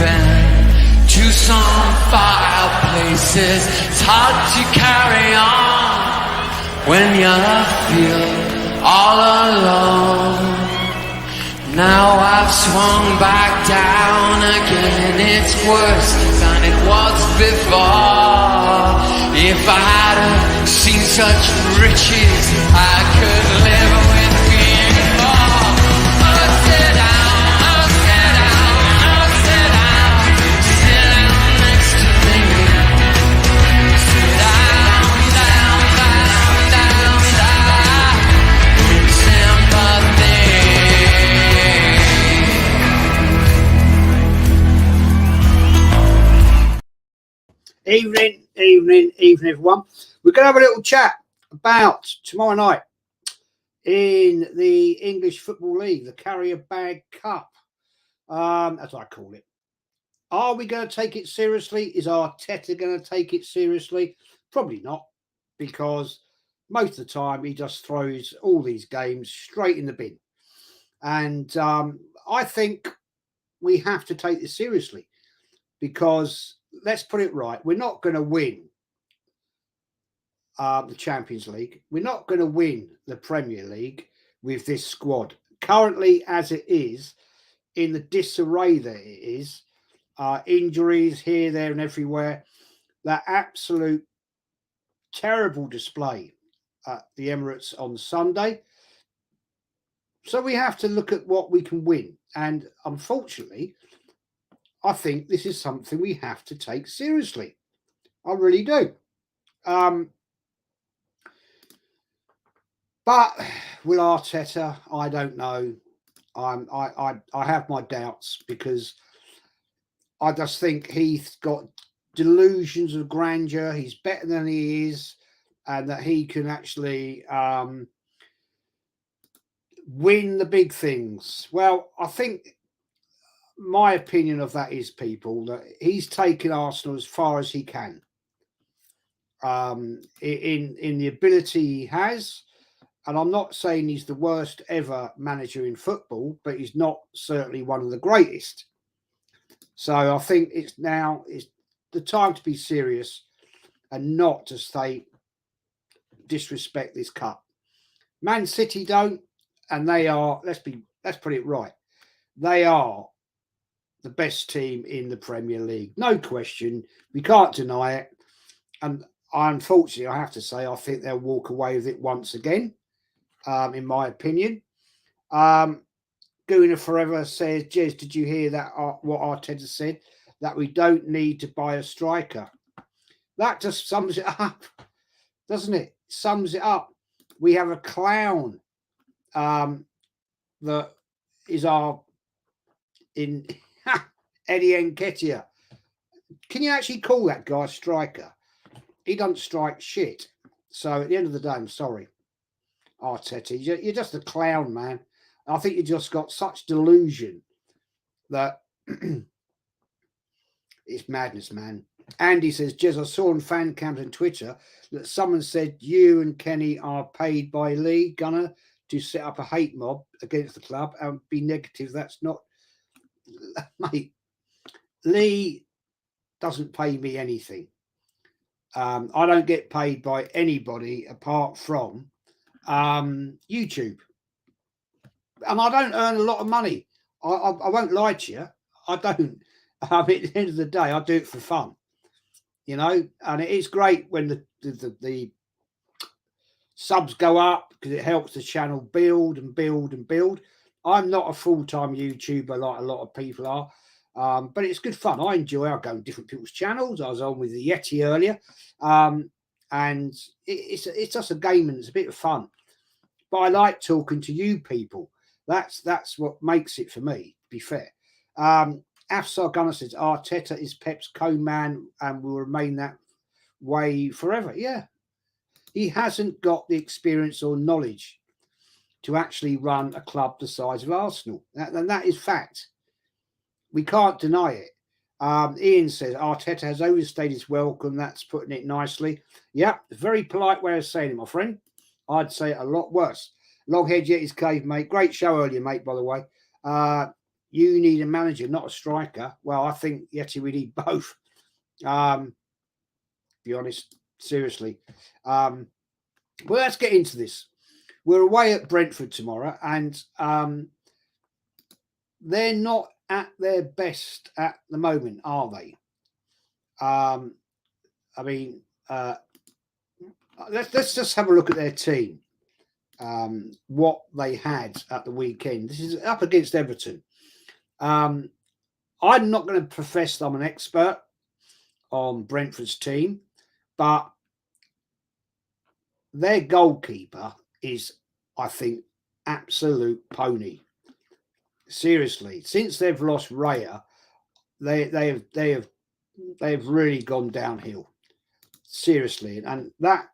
moving to some fireplaces. It's hard to carry on when you feel all alone. Now I've swung back down again. It's worse than it was before. If I hadn't seen such riches, I could live with being poor. Oh, sit down, oh, sit down, oh, sit down. Sit down next to me. Sit down, down, down, down, down. Sympathy. Evening, everyone. We're going to have a little chat about tomorrow night in the English Football League, the Carrier Bag Cup, as I call it. Are we going to take it seriously? Is Arteta going to take it seriously? Probably not, because most of the time he just throws all these games straight in the bin. And I think we have to take this seriously, because let's put it right. We're not going to win the Champions League. We're not going to win the Premier League with this squad. Currently, as it is, in the disarray that it is, injuries here, there and everywhere, that absolute terrible display at the Emirates on Sunday. So we have to look at what we can win. And unfortunately, I think this is something we have to take seriously. I really do. But will Arteta? I don't know. I have my doubts, because I just think he's got delusions of grandeur. He's better than he is, and that he can actually win the big things. Well, I think my opinion of that is, people, that he's taken Arsenal as far as he can in the ability he has. And I'm not saying he's the worst ever manager in football, but he's not certainly one of the greatest. So I think it's the time to be serious and not to say disrespect this cup. Man City don't, and they are, let's put it right, they are the best team in the Premier League. No question. We can't deny it. And unfortunately, I have to say, I think they'll walk away with it once again, in my opinion. Gooner Forever says, Jez, did you hear that? What Arteta said? That we don't need to buy a striker. That just sums it up, doesn't it? Sums it up. We have a clown that is Eddie Nketiah. Can you actually call that guy a striker? He doesn't strike shit. So at the end of the day, I'm sorry, Arteta. You're just a clown, man. I think you just got such delusion that it's madness, man. Andy says, Jez, I saw on fan cams and Twitter that someone said you and Kenny are paid by Lee Gunner to set up a hate mob against the club and be negative. That's not, mate. Lee doesn't pay me anything. I don't get paid by anybody apart from YouTube. And I don't earn a lot of money. I won't lie to you. I don't. I mean, at the end of the day, I do it for fun, you know. And it is great when the subs go up, because it helps the channel build and build and build. I'm not a full-time YouTuber like a lot of people are, but it's good fun. I enjoy. I go on different people's channels. I was on with the Yeti earlier, and it's just a game and it's a bit of fun. But I like talking to you people. That's what makes it for me, to be fair. Afsar Gunner says Arteta is Pep's co-man and will remain that way forever. Yeah. He hasn't got the experience or knowledge to actually run a club the size of Arsenal. And that is fact. We can't deny it. Ian says Arteta has overstayed his welcome. That's putting it nicely. Yeah, very polite way of saying it, my friend. I'd say it a lot worse. Loghead Yeti's Cave, mate. Great show earlier, mate, by the way. you need a manager, not a striker. Well, I think, Yeti, we need both. Be honest, seriously. Well, let's get into this. We're away at Brentford tomorrow, and they're not at their best at the moment, are they? I mean, let's just have a look at their team. What they had at the weekend. This is up against Everton. I'm not going to profess I'm an expert on Brentford's team, but their goalkeeper is, I think, absolute pony. Seriously, since they've lost Raya, they have really gone downhill. Seriously, and that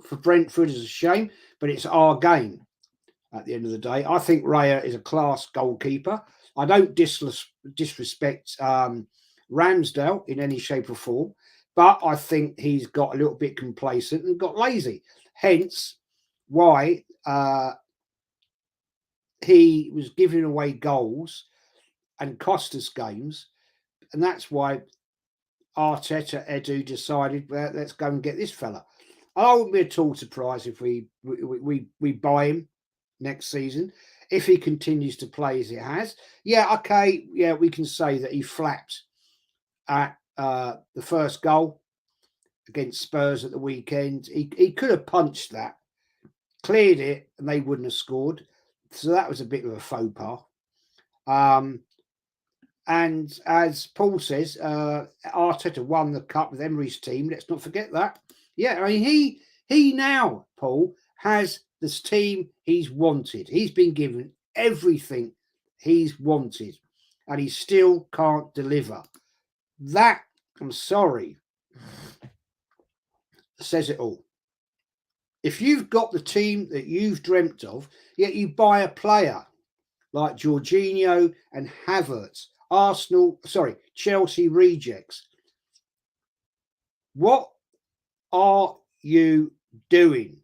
for Brentford is a shame, but it's our game at the end of the day. I think Raya is a class goalkeeper. I don't disrespect Ramsdale in any shape or form, but I think he's got a little bit complacent and got lazy. Hence why he was giving away goals and cost us games. And that's why Arteta, Edu decided, well, let's go and get this fella. I wouldn't be at all surprised if we buy him next season if he continues to play as he has. Yeah, okay, yeah, we can say that he flapped at the first goal against Spurs at the weekend. He could have punched that, cleared it, and they wouldn't have scored. So that was a bit of a faux pas. And as Paul says, Arteta won the cup with Emery's team. Let's not forget that. Yeah, I mean, he now, Paul, has this team he's wanted. He's been given everything he's wanted, and he still can't deliver. That, I'm sorry, says it all. If you've got the team that you've dreamt of, yet you buy a player like Jorginho and Havertz, Chelsea rejects. What are you doing?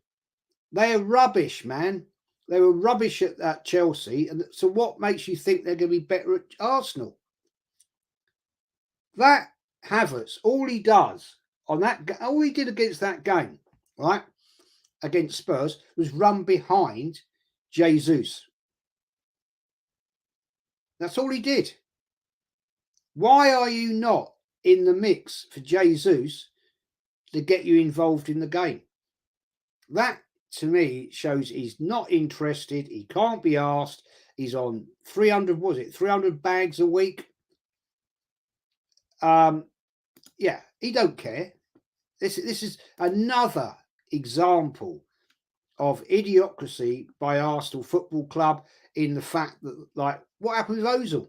They are rubbish, man. They were rubbish at Chelsea. And so what makes you think they're going to be better at Arsenal? That Havertz, all he did against that game, right, against Spurs, was run behind Jesus. That's all he did. Why are you not in the mix for Jesus to get you involved in the game? That, to me, shows he's not interested. He can't be asked. He's on 300 bags a week. Yeah, he don't care. This is another example of idiocracy by Arsenal Football Club in the fact that, like, what happened with Ozil?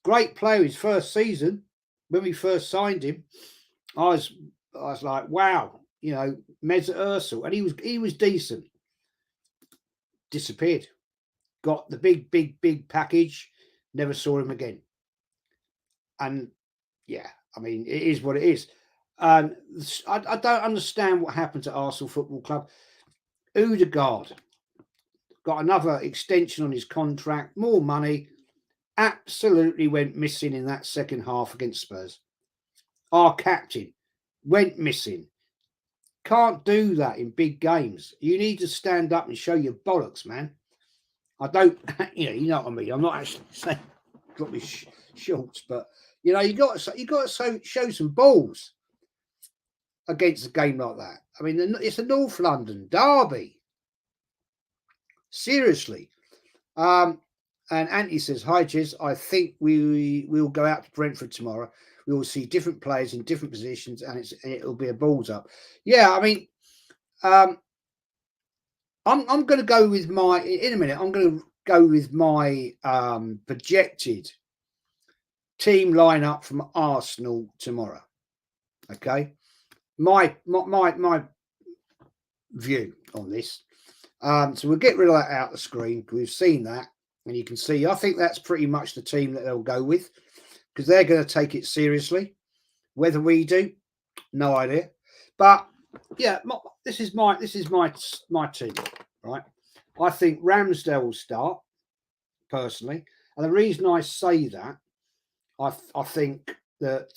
Great player his first season. When we first signed him, I was like, wow, you know, Mesut Ozil, and he was decent. Disappeared. Got the big package. Never saw him again. And yeah, I mean, it is what it is. And I don't understand what happened to Arsenal Football Club. Odegaard got another extension on his contract, more money. Absolutely went missing in that second half against Spurs. Our captain went missing. Can't do that in big games. You need to stand up and show your bollocks, man. I don't, you know what I mean. I'm not actually saying drop me shorts, but you know, you got to show some balls against a game like that. I mean, it's a North London derby. Seriously. And Anthony says, hi, Jiz, I think we will go out to Brentford tomorrow. We will see different players in different positions, and it'll be a balls up. Yeah, I mean, I'm going to go with in a minute, I'm going to go with my projected team lineup from Arsenal tomorrow. Okay, my view on this. So we'll get rid of that out of the screen. We've seen that. And you can see, I think that's pretty much the team that they'll go with, because they're going to take it seriously. Whether we do, no idea. But yeah, this is my team, right? I think Ramsdale will start personally. And the reason I say that, I think that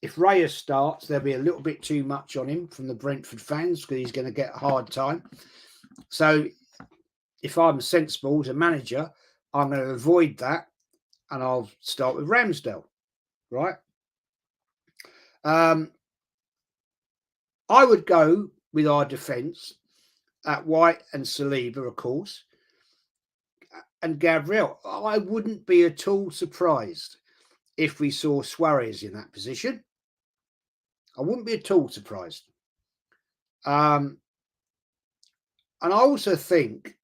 if Raya starts, there'll be a little bit too much on him from the Brentford fans because he's going to get a hard time. So if I'm sensible as a manager, I'm going to avoid that and I'll start with Ramsdale, right? I would go with our defence at White and Saliba, of course, and Gabriel. I wouldn't be at all surprised if we saw Suarez in that position. I wouldn't be at all surprised. And I also think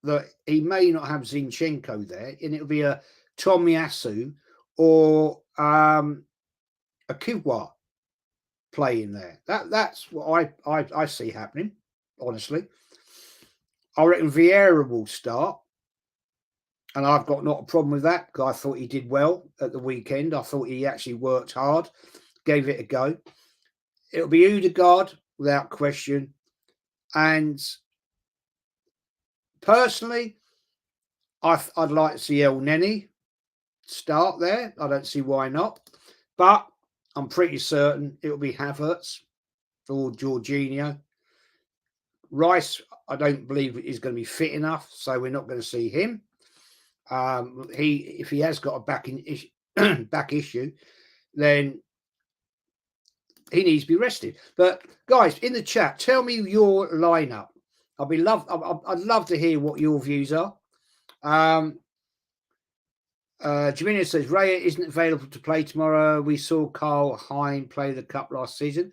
that he may not have Zinchenko there, and it'll be a Tomiyasu or a Kiwa playing there. That's what I see happening, honestly. I reckon Vieira will start, and I've got not a problem with that because I thought he did well at the weekend. I thought he actually worked hard, gave it a go. It'll be Odegaard without question, and personally, I'd like to see El Neni start there. I don't see why not, but I'm pretty certain it'll be Havertz or Jorginho. Rice, I don't believe is going to be fit enough, so we're not going to see him. If he has got a back issue, then he needs to be rested. But guys, in the chat, tell me your lineup. I'd love to hear what your views are. Jamina says Raya isn't available to play tomorrow. We saw Carl Hine play the cup last season,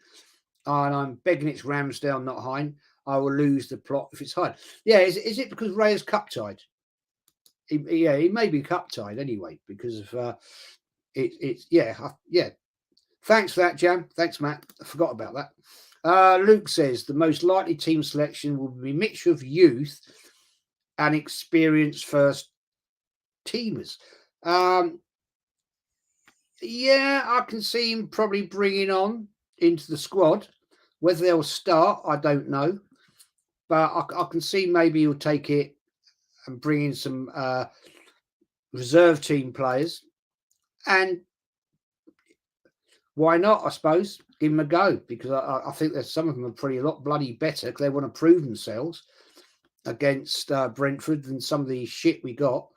and I'm begging it's Ramsdale, not Hine. I will lose the plot if it's Hine. Yeah, is it because Raya's cup tied? He may be cup tied anyway because of yeah. Thanks for that, Jam. Thanks, Matt. I forgot about that. Luke says the most likely team selection will be a mixture of youth and experienced first teamers. Yeah, I can see him probably bringing on into the squad. Whether they'll start, I don't know. But I can see maybe he'll take it and bring in some reserve team players. And why not, I suppose? Give them a go. Because I think that some of them are a lot bloody better because they want to prove themselves against Brentford than some of the shit we got.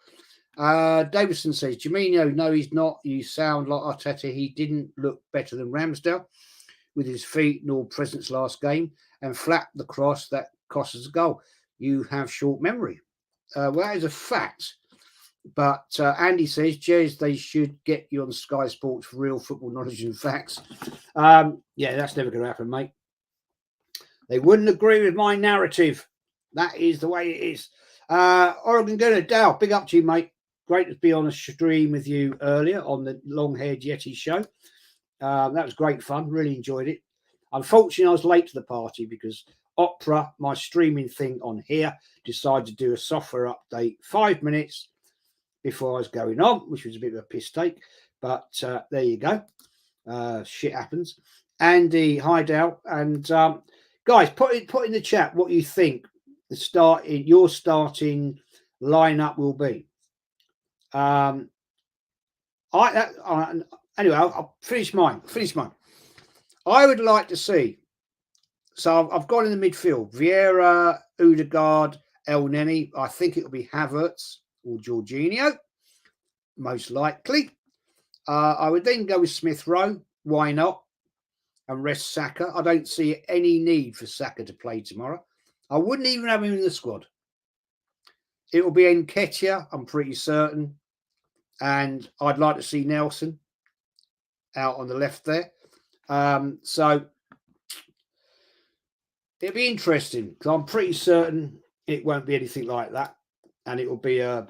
Davison says, Firmino, no, he's not. You sound like Arteta. He didn't look better than Ramsdale with his feet nor presence last game and flapped the cross that cost us a goal. You have short memory. Well, that is a fact. But Andy says, Jez, they should get you on Sky Sports for real football knowledge and facts. Yeah, that's never going to happen, mate. They wouldn't agree with my narrative. That is the way it is. Oregon Gunner, Dow, big up to you, mate. Great to be on a stream with you earlier on the Long-Haired Yeti show. That was great fun. Really enjoyed it. Unfortunately, I was late to the party because Opera, my streaming thing on here, decided to do a software update 5 minutes before I was going on, which was a bit of a piss take. But there you go. Shit happens. Andy, Hideout, and guys, put in the chat what you think your starting lineup will be. Anyway, I'll finish mine. I would like to see. So I've gone in the midfield: Vieira, Odegaard, El Neni. I think it'll be Havertz or Jorginho, most likely. I would then go with Smith Rowe. Why not? And rest Saka. I don't see any need for Saka to play tomorrow. I wouldn't even have him in the squad. It will be Nketiah, I'm pretty certain. And I'd like to see Nelson out on the left there. So it'll be interesting because I'm pretty certain it won't be anything like that. And it will be a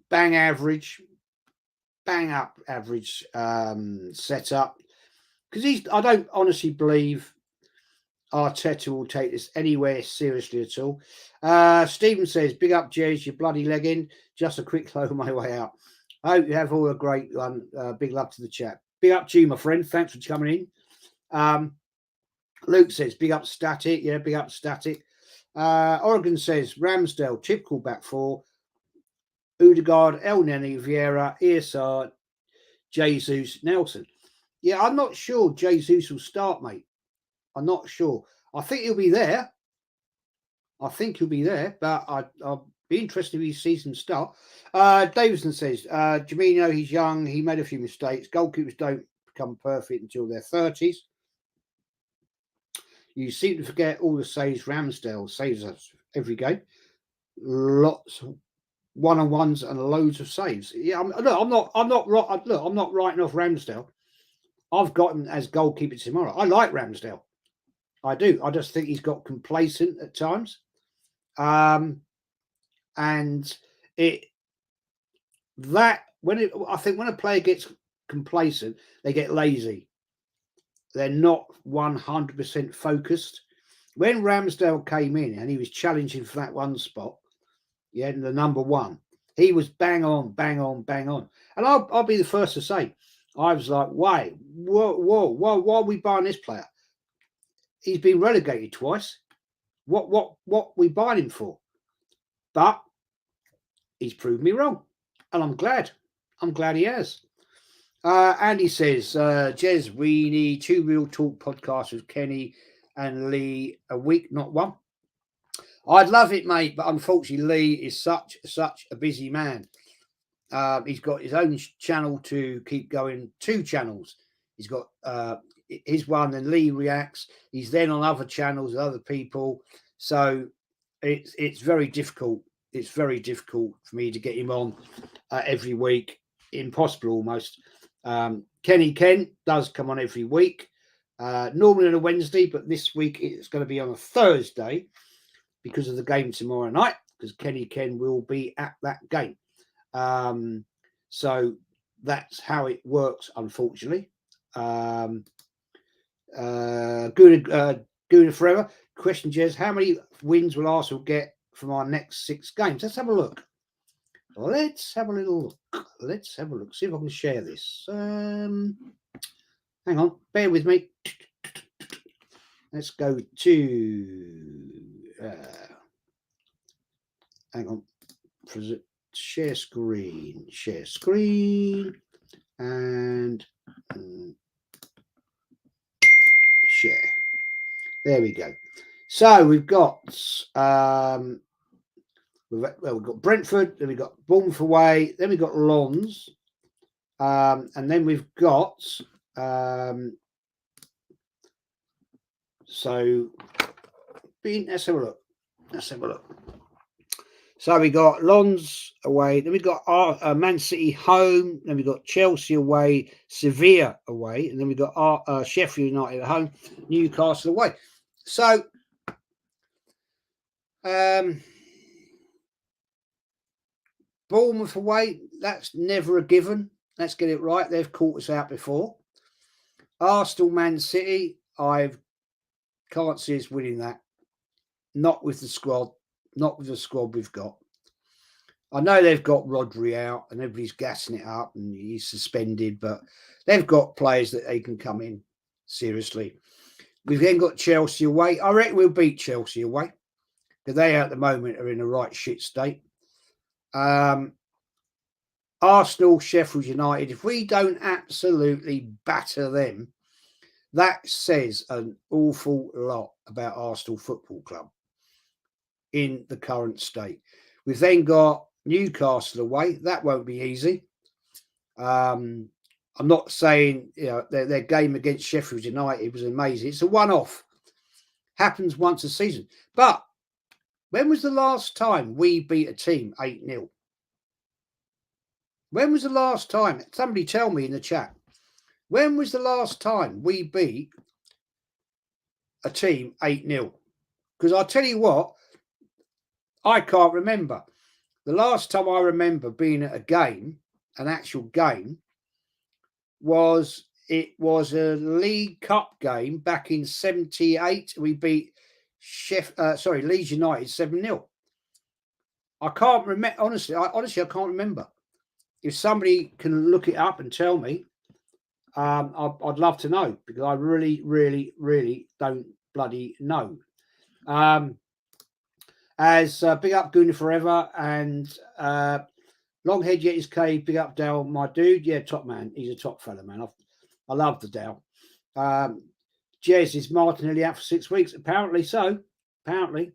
bang up average setup. Because I don't honestly believe Arteta will take this anywhere seriously at all. Stephen says, big up, Jez, you bloody legging. Just a quick low on my way out. I hope you have all a great one. Big love to the chat. Big up to you, my friend. Thanks for coming in. Luke says, big up Static. Yeah, big up Static. Oregon says, Ramsdale, typical back four. Odegaard, El Neni, Vieira, Irsard, Jesus, Nelson. Yeah, I'm not sure Jesus will start, mate. I'm not sure. I think he'll be there. But I'll be interested if he sees him start. Davison says, Jamino, he's young. He made a few mistakes. Goalkeepers don't become perfect until their 30s. You seem to forget all the saves Ramsdale saves us every game. Lots of one-on-ones and loads of saves. Yeah, I'm not writing off Ramsdale. I've got him as goalkeeper tomorrow. I like Ramsdale. I do. I just think he's got complacent at times. And I think when a player gets complacent, they get lazy. They're not 100% focused. When Ramsdale came in and he was challenging for that one spot, yeah, the number one, he was bang on. And I'll be the first to say, I was like, why are we buying this player? He's been relegated twice. What we buying him for? But he's proved me wrong, and I'm glad. I'm glad he has. Andy says, Jez, we need 2 Real Talk podcasts with Kenny and Lee a week, not one. I'd love it, mate, but unfortunately, Lee is such a busy man. He's got his own channel to keep going, 2 channels. He's got his one, and Lee reacts. He's then on other channels with other people. So it's very difficult. It's very difficult for me to get him on every week. Impossible almost. Kenny Ken does come on every week, normally on a Wednesday, but this week it's going to be on a Thursday because of the game tomorrow night, because Kenny Ken will be at that game. So that's how it works, unfortunately. Gouda forever. Question, Jez, how many wins will Arsenal get from our next 6 games? Let's have a look. Let's have a little look. See if I can share this. Hang on, bear with me. Let's go to hang on. Share screen, and share. There we go. So we've got we've got Brentford, then we've got Bournemouth away, then we've got Lons, and then we've got let's have a look. So we got Lons away, then we got Man City home, then we got Chelsea away, Sevilla away, and then we got Sheffield United at home, Newcastle away. So Bournemouth away, that's never a given. Let's get it right. They've caught us out before. Arsenal, Man City, I can't see us winning that. Not with the squad we've got. I know they've got Rodri out and everybody's gassing it up and he's suspended, but they've got players that they can come in seriously. We've then got Chelsea away. I reckon we'll beat Chelsea away because they at the moment are in a right shit state. Arsenal, Sheffield United, if we don't absolutely batter them, that says an awful lot about Arsenal Football Club in the current state. We've then got Newcastle away. That won't be easy. I'm not saying their game against Sheffield United was amazing. It's a one-off. Happens once a season. But when was the last time we beat a team 8-0? When was the last time? Somebody tell me in the chat. When was the last time we beat a team 8-0? Because I'll tell you what, I can't remember. The last time I remember being at a game, an actual game, was a League Cup game back in 78. We beat Leeds United 7-0. I can't remember. Honestly, I can't remember. If somebody can look it up and tell me, I'd love to know, because I really, really, really don't bloody know. As big up Guna forever, and Longhead Yetis K, big up Dale, my dude. Yeah, top man. He's a top fella, man. I love the Dale. Jez, is Martinelli out for 6 weeks? Apparently so. Apparently.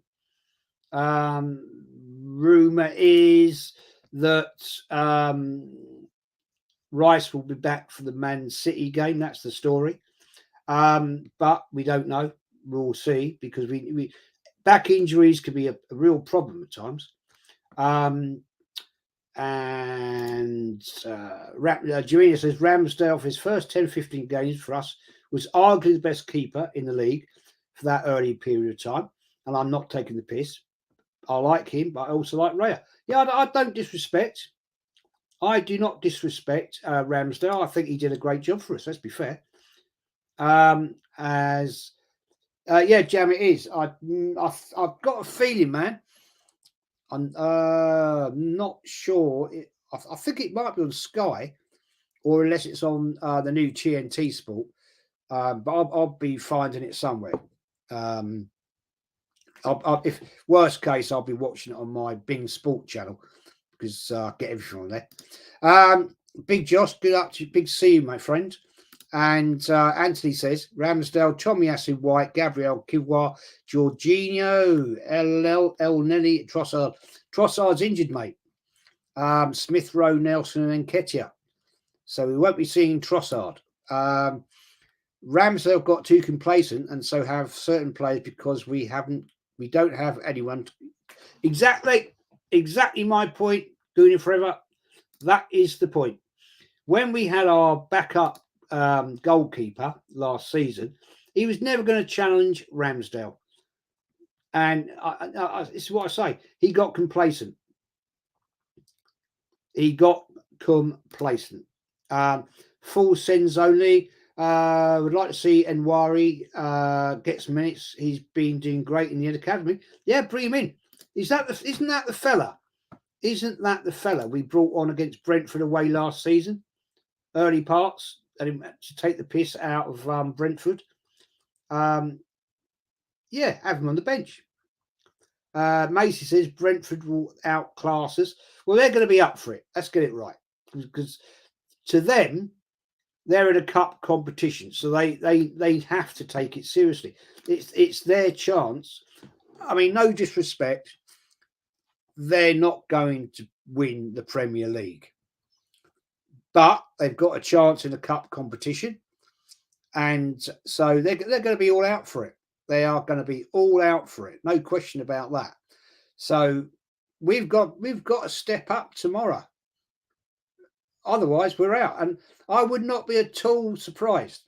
Rumour is that Rice will be back for the Man City game. That's the story. But we don't know. We'll see, because we back injuries can be a real problem at times. And Jurina says Ramsdale, for his first 10-15 games for us, was arguably the best keeper in the league for that early period of time. And I'm not taking the piss. I like him, but I also like Raya. Yeah, I don't disrespect. I do not disrespect Ramsdale. I think he did a great job for us. Let's be fair. Yeah, Jam, it is. I've got a feeling, man. I'm not sure. I think it might be on Sky, or unless it's on the new TNT Sport. But I'll be finding it somewhere. If worst case, I'll be watching it on my Bing Sport channel, because I get everything on there. Big Josh, good up to you. Big see you, my friend. And Anthony says Ramsdale, Tomiyasu, White, Gabriel, Kiwa, Jorginho, El Nelly, Trossard. Trossard's injured, mate. Smith Rowe, Nelson, and Nketiah. So we won't be seeing Trossard. Ramsdale got too complacent, and so have certain players, because we don't have anyone. Exactly my point. Doing it forever. That is the point. When we had our backup goalkeeper last season, he was never going to challenge Ramsdale. And this is what I say. He got complacent. Full sends only. Would like to see Nwari get some minutes. He's been doing great in the academy. Yeah, bring him in. Isn't that the fella? Isn't that the fella we brought on against Brentford away last season? Early parts, to take the piss out of Brentford. Yeah, have him on the bench. Macy says Brentford will outclass us. Well, they're going to be up for it. Let's get it right, because to them, they're in a cup competition, so they have to take it seriously. It's their chance. I mean, no disrespect, they're not going to win the Premier League, but they've got a chance in a cup competition, and so they're going to be all out for it. They are going to be all out for it, no question about that. So we've got to step up tomorrow. Otherwise, we're out, and I would not be at all surprised.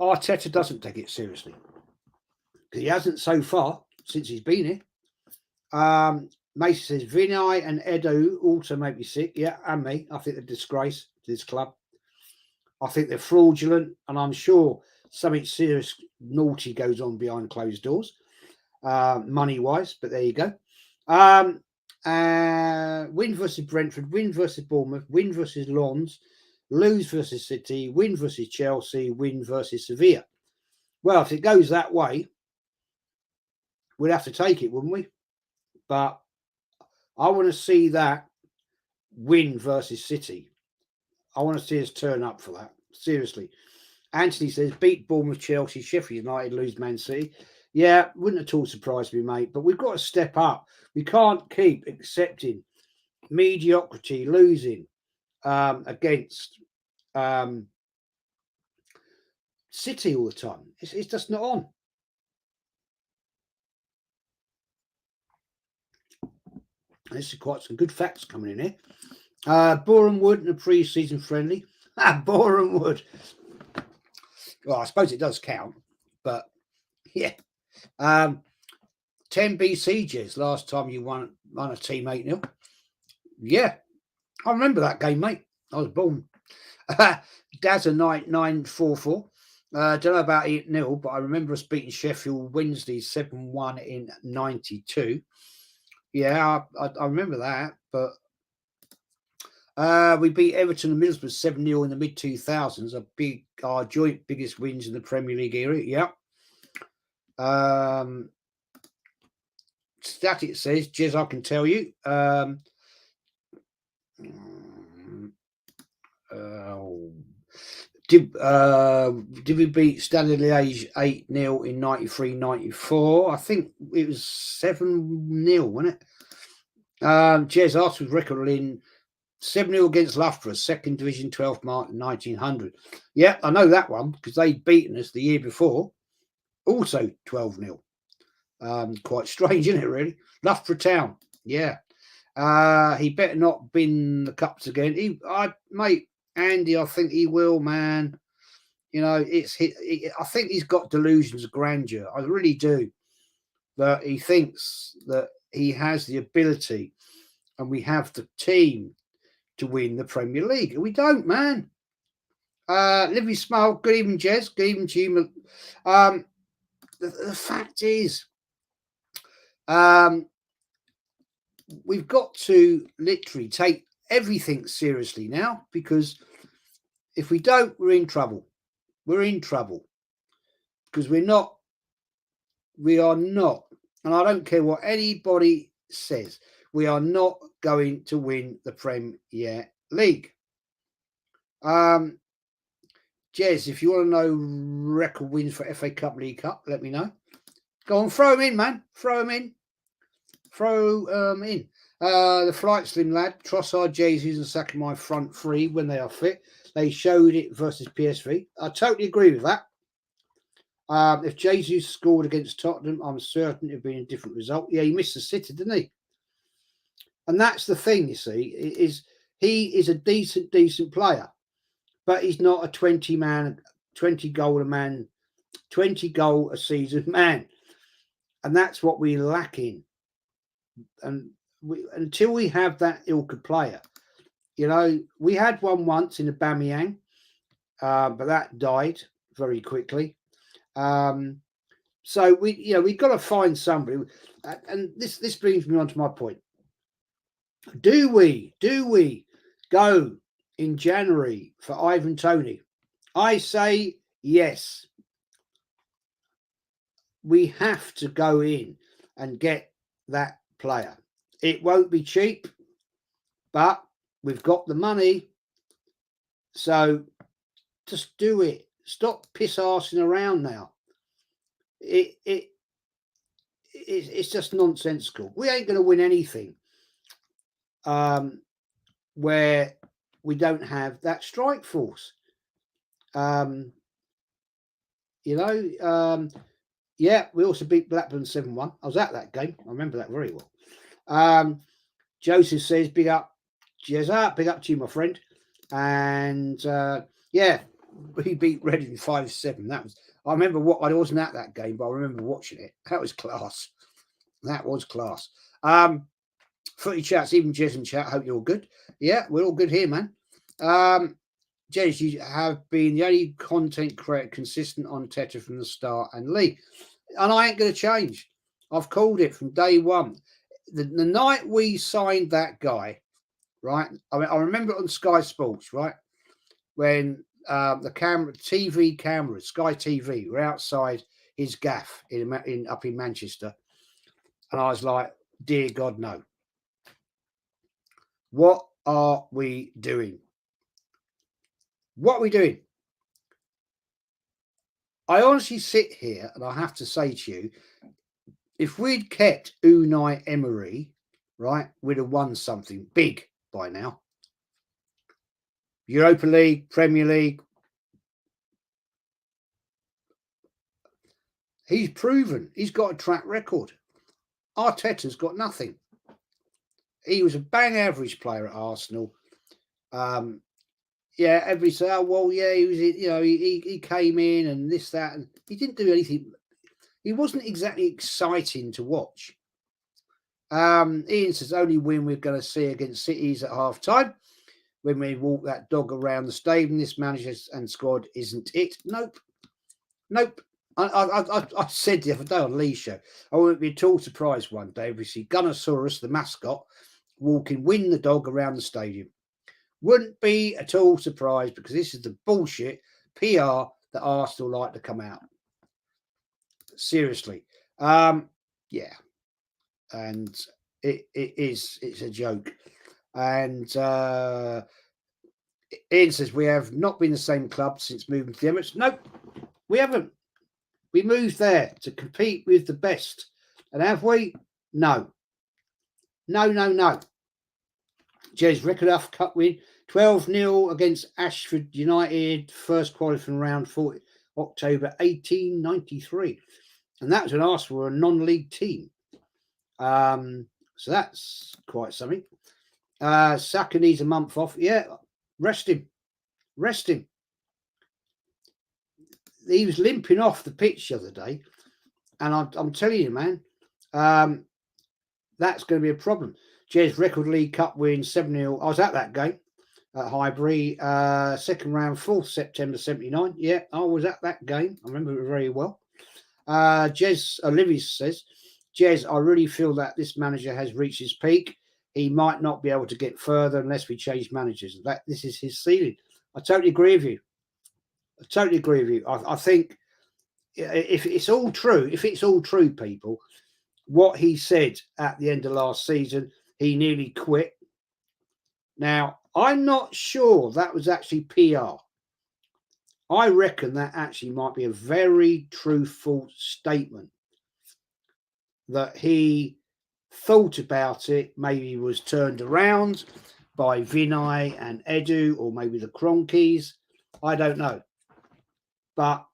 Arteta doesn't take it seriously. He hasn't so far since he's been here. Macy says Vinay and Edo also make me sick. Yeah, and me. I think they're a disgrace to this club. I think they're fraudulent, and I'm sure something serious naughty goes on behind closed doors, money-wise. But there you go. Win versus Brentford, win versus Bournemouth, win versus Lens, lose versus City, win versus Chelsea, win versus Sevilla. Well, if it goes that way, we'd have to take it, wouldn't we? But I want to see that win versus City. I want to see us turn up for that. Seriously. Anthony says, beat Bournemouth, Chelsea, Sheffield United, lose Man City. Yeah, wouldn't at all surprise me, mate. But we've got to step up. We can't keep accepting mediocrity, losing against City all the time. It's just not on. This is quite some good facts coming in here. Boreham Wood and a pre-season friendly. Boreham Wood. Well, I suppose it does count, but yeah. 10 BCGs last time you won a team 8-0. Yeah, I remember that game, mate. I was born. Dazza 944. Don't know about 8-0, but I remember us beating Sheffield Wednesday 7-1 in 92. Yeah, I remember that, but we beat Everton and Middlesbrough 7-0 in the mid-2000s, our joint biggest wins in the Premier League era. Yeah. Static says, Jez, I can tell you. Did we beat Standard Liège 8-0 in 93-94? I think it was 7-0, wasn't it? Jez, Arsenal's record in 7-0 against Loughborough, second division, 12th March 1900. Yeah, I know that one because they'd beaten us the year before, also 12-0. Quite strange, isn't it, really? Loughborough Town, yeah. He better not bin the cups again. Mate, Andy, I think he will, man. You know, I think he's got delusions of grandeur. I really do. That he thinks that he has the ability and we have the team to win the Premier League. We don't, man. Livy Smile, good evening, Jez. Good evening to you. The fact is, we've got to literally take everything seriously now, because if we don't, we're in trouble. We're in trouble because we are not, and I don't care what anybody says, we are not going to win the Premier League. Jez, if you want to know record wins for FA Cup, League Cup, let me know. Go on, throw them in, man. Throw them in. The Flight Slim lad, Trossard, Jesus and Saka my front three when they are fit. They showed it versus PSV. I totally agree with that. If Jesus scored against Tottenham, I'm certain it would be a different result. Yeah, he missed the sitter, didn't he? And that's the thing, you see, he is a decent player, but he's not a 20 goal a season man. And that's what we're lacking. And until we have that ilk of player, you know, we had one once in Aubameyang, but that died very quickly. So we've got to find somebody, and this brings me on to my point. Do we go in January for Ivan Toney? I say yes. We have to go in and get that player. It won't be cheap, but we've got the money, so just do it. Stop piss-arsing around now. It's just nonsensical. We ain't going to win anything where we don't have that strike force. Yeah, we also beat Blackburn 7-1. I was at that game. I remember that very well. Joseph says, big up, Jezza, big up to you, my friend. And yeah, we beat Reading 5-7. I remember I wasn't at that game, but I remember watching it. That was class. That was class. Footy chats, even Jez and chat. Hope you're all good. Yeah, we're all good here, man. Jez, you have been the only content creator consistent on Teta from the start, and Lee. And I ain't going to change. I've called it from day one. The night we signed that guy, right? I mean, I remember it on Sky Sports, right? When the TV cameras, Sky TV, were outside his gaff up in Manchester. And I was like, dear God, no. What are we doing? What are we doing? I honestly sit here and I have to say to you, if we'd kept Unai Emery, right, we'd have won something big by now. Europa League, Premier League. He's proven. He's got a track record. Arteta's got nothing. He was a bang average player at Arsenal. Yeah, everybody say, oh, well, yeah, he was, he came in and this, that, and he didn't do anything. He wasn't exactly exciting to watch. Ian says, only win we're going to see against Cities at half time when we walk that dog around the stadium. This manager and squad isn't it. Nope. I said the other day on Lee's show, I wouldn't be at all surprised one day if we see Gunnosaurus, the mascot, walking, win the dog around the stadium. Wouldn't be at all surprised, because this is the bullshit PR that Arsenal like to come out. Seriously. Yeah. and it's a joke. And Ian says we have not been the same club since moving to the Emirates. No, we haven't. We moved there to compete with the best, and have we? No. Jez, record cup win, 12-0 against Ashford United, first qualifying round, 40 October 1893, and that was when Arsenal were a non-league team. So that's quite something. Saka needs a month off. Yeah, rest him. He was limping off the pitch the other day, and I'm telling you, man, that's going to be a problem. Jez, record League Cup win, 7-0. I was at that game at Highbury, second round, 4th September 79. Yeah, I was at that game. I remember it very well. Jez, Olivia says, Jez, I really feel that this manager has reached his peak. He might not be able to get further unless we change managers. This is his ceiling. I totally agree with you. I think if it's all true, people, what he said at the end of last season, he nearly quit. Now, I'm not sure that was actually PR. I reckon that actually might be a very truthful statement, that he thought about it, maybe was turned around by Vinay and Edu, or maybe the Cronkies. I don't know. But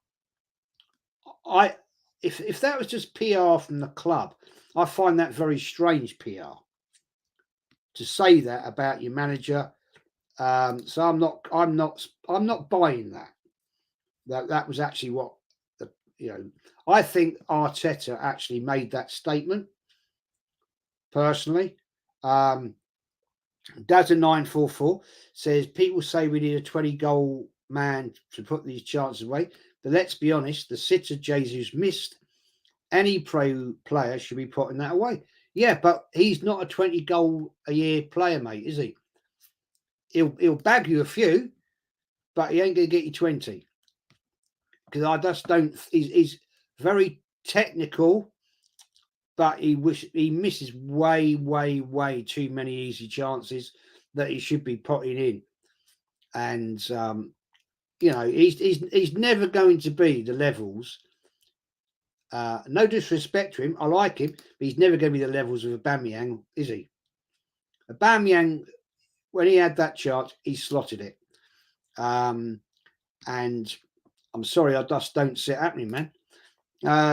if that was just PR from the club, I find that very strange PR to say that about your manager. So I'm not buying that. That was actually what I think Arteta actually made that statement. Personally, Dazza944 says people say we need a 20-goal man to put these chances away, but let's be honest, the sitter Jesus missed. Any pro player should be putting that away. Yeah, but he's not a 20-goal-a-year player, mate, is he? He'll bag you a few, but he ain't going to get you 20. Because I just don't. He's very technical, but he misses way too many easy chances that he should be putting in. And he's never going to be the levels. No disrespect to him, I like him, but he's never going to be the levels of Aubameyang, is he? Aubameyang, when he had that chance, he slotted it. And I'm sorry, I just don't see it happening, man.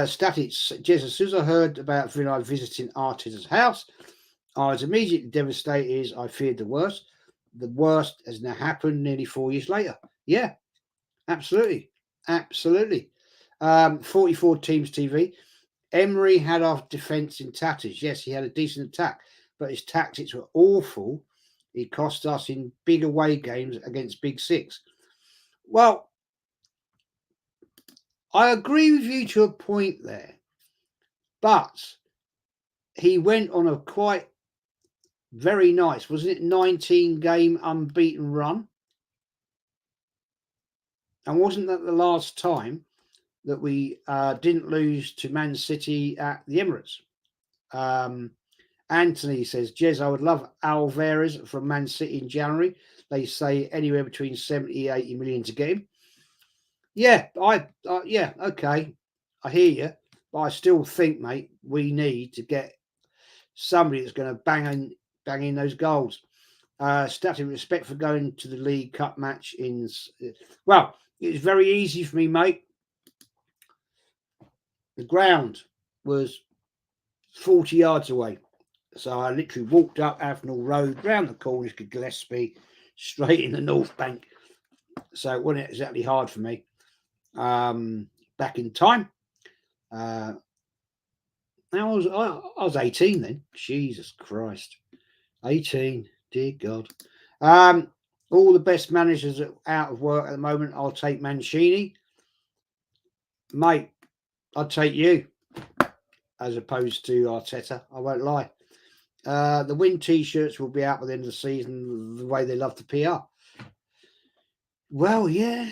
Statics, Jez, as soon as I heard about Vinay visiting Arteta's house, I was immediately devastated. I feared the worst. The worst has now happened nearly 4 years later. Yeah, absolutely. 44 Teams TV. Emery had our defence in tatters. Yes, he had a decent attack, but his tactics were awful. He cost us in big away games against Big Six. Well, I agree with you to a point there, but he went on a quite very nice, wasn't it, 19-game unbeaten run? And wasn't that the last time that we didn't lose to Man City at the Emirates? Anthony says, Jez, I would love Alvarez from Man City in January. They say anywhere between 70, 80 million to get him. Yeah, okay. I hear you. But I still think, mate, we need to get somebody that's going to bang in those goals. Static respect for going to the League Cup match in... Well, it was very easy for me, mate. The ground was 40 yards away. So I literally walked up Avenel Road, round the corner to Gillespie, straight in the North Bank. So it wasn't exactly hard for me. Back in time. I was 18 then. Jesus Christ. 18. Dear God. All the best managers are out of work at the moment. I'll take Mancini. Mate, I'd take you as opposed to Arteta. I won't lie. The win T-shirts will be out by the end of the season the way they love the PR. Well, yeah,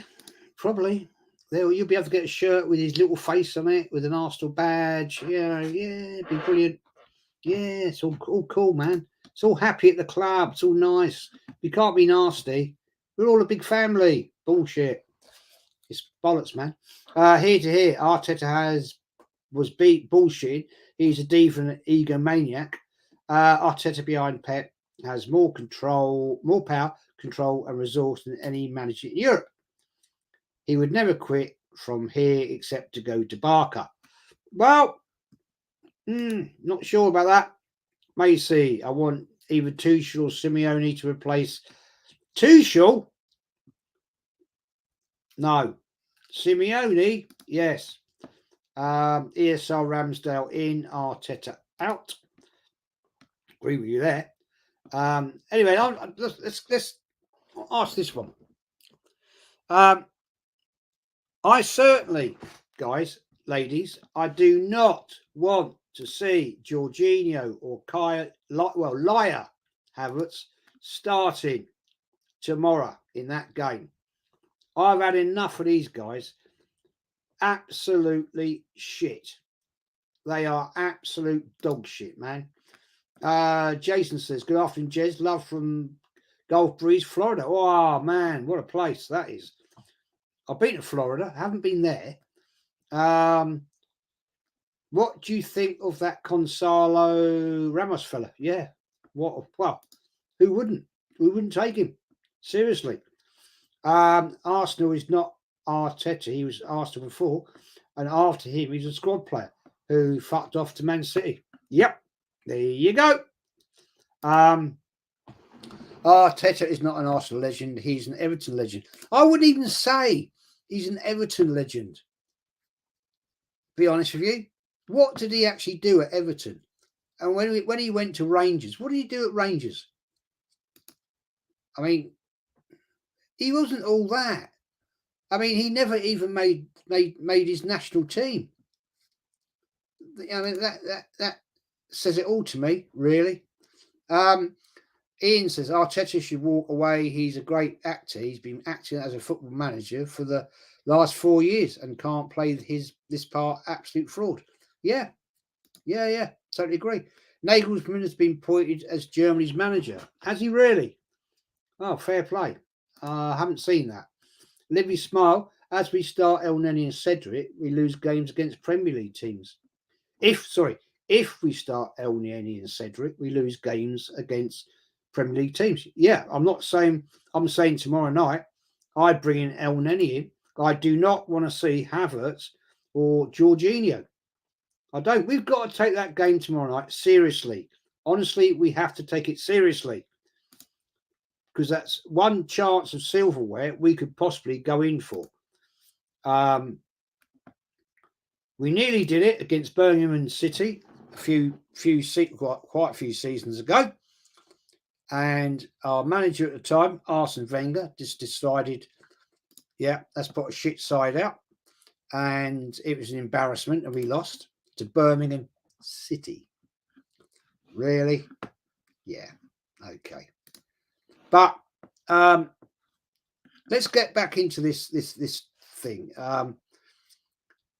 probably. You'll be able to get a shirt with his little face on it with an Arsenal badge. Yeah, it'd be brilliant. Yeah, it's all cool, man. It's all happy at the club. It's all nice. You can't be nasty. We're all a big family. Bullshit. It's bollocks, man. Here to here, Arteta was beat bullshit. He's a diva and an egomaniac. Arteta behind Pep has more control, more power, control, and resource than any manager in Europe. He would never quit from here except to go to Barca. Well, not sure about that. May see. I want either Tuchel or Simeone to replace Tuchel. No. Simeone, yes. ESL Ramsdale in, Arteta out. Agree with you there. Anyway, let's ask this one. I certainly, guys, ladies, I do not want to see Jorginho or Liar Havertz starting tomorrow in that game. I've had enough of these guys. Absolutely shit. They are absolute dog shit, man. Jason says, good afternoon, Jez. Love from Gulf Breeze, Florida. Oh, man, what a place that is. I've been to Florida. Haven't been there. What do you think of that Gonzalo Ramos fella? Yeah. Well, who wouldn't? Who wouldn't take him? Seriously. Arsenal is not Arteta. He was Arsenal before. And after him, he's a squad player who fucked off to Man City. Yep. There you go. Arteta is not an Arsenal legend. He's an Everton legend. I wouldn't even say he's an Everton legend. Be honest with you. What did he actually do at Everton? And when he went to Rangers, what did he do at Rangers? I mean, he wasn't all that. I mean, he never even made his national team. I mean, that says it all to me, really. Ian says Arteta should walk away. He's a great actor. He's been acting as a football manager for the last 4 years and can't play this part. Absolute fraud. Yeah. Totally agree. Nagelsmann has been appointed as Germany's manager. Has he really? Oh, fair play. I haven't seen that. Livy Smile. As we start El Neni and Cedric, we lose games against Premier League teams. If we start El Neni and Cedric, we lose games against Premier League teams. Yeah, I'm saying tomorrow night, I'd bring in El Neni in. I do not want to see Havertz or Jorginho. I don't. We've got to take that game tomorrow night seriously. Honestly, we have to take it seriously. Because that's one chance of silverware we could possibly go in for. We nearly did it against Birmingham City quite a few seasons ago. And our manager at the time, Arsene Wenger, just decided, let's put a shit side out. And it was an embarrassment, and we lost to Birmingham City. Really? Yeah. Okay. But let's get back into this thing.